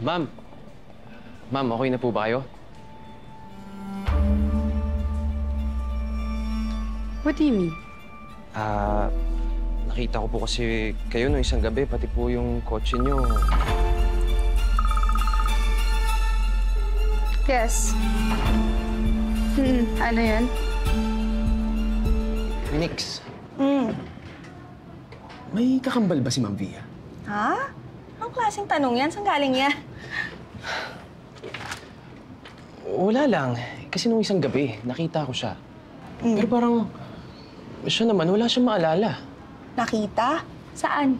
Ma'am. Ma'am, okay na po ba kayo? What do you mean? Nakita ko po kasi kayo no isang gabi, pati po yung kotse niyo. Yes. Ano yan? Phoenix. May kakambal ba si Ma'am Via? Ha? Anong klaseng tanong yan? Saan galing yan? Wala lang. Kasi nung isang gabi, nakita ko siya. Pero parang siya naman, wala siyang maalala. Nakita? Saan?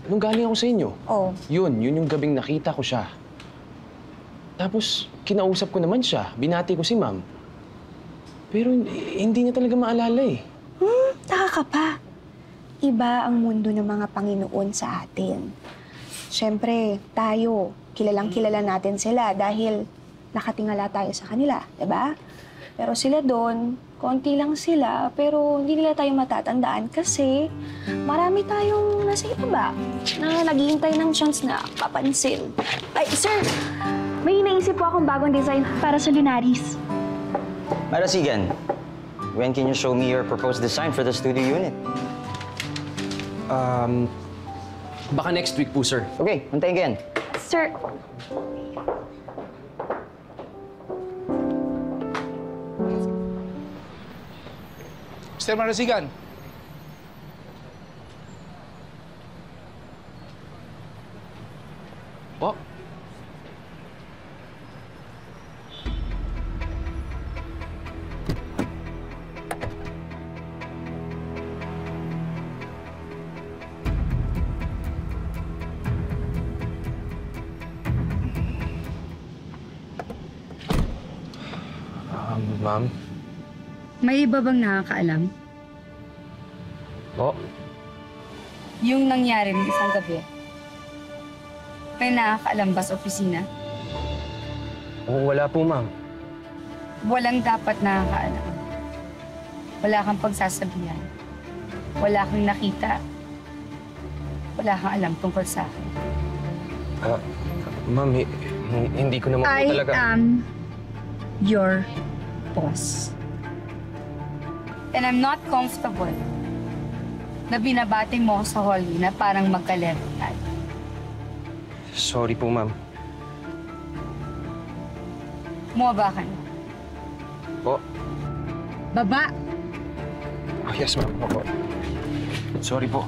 Nung galing ako sa inyo. Oh. Yun yung gabing nakita ko siya. Tapos, kinausap ko naman siya. Binati ko si Ma'am. Pero hindi niya talaga maalala eh. Taka ka pa. Iba ang mundo ng mga Panginoon sa atin. Siyempre, tayo, kilalang-kilala natin sila dahil nakatingala tayo sa kanila, diba? Pero sila doon, konti lang sila, pero hindi nila tayo matatandaan kasi marami tayong nasa ibaba na naghihintay ng chance na papansin. Ay, sir! May naisip po akong bagong design para sa Lunaris. Marasigan, when can you show me your proposed design for the studio unit? Baka next week po, sir. Okay, antayin ka yan. Sir, Mr. Marasigan. Oh. Ma'am? May iba bang nakakaalam? Oh? Yung nangyari ng isang gabi. May nakakaalam ba sa opisina? Oh, wala po, ma'am. Walang dapat nakakaalam. Wala kang pagsasabihan. Wala kang nakita. Wala kang alam tungkol sa akin. Ma'am, hindi ko naman po I talaga... am your boss. And I'm not comfortable na binabati mo ako sa hallway na parang magka-level tayo. Sorry po, ma'am. Bumaba ka na. Po? Baba! Oh, yes, ma'am. Opo. Sorry po.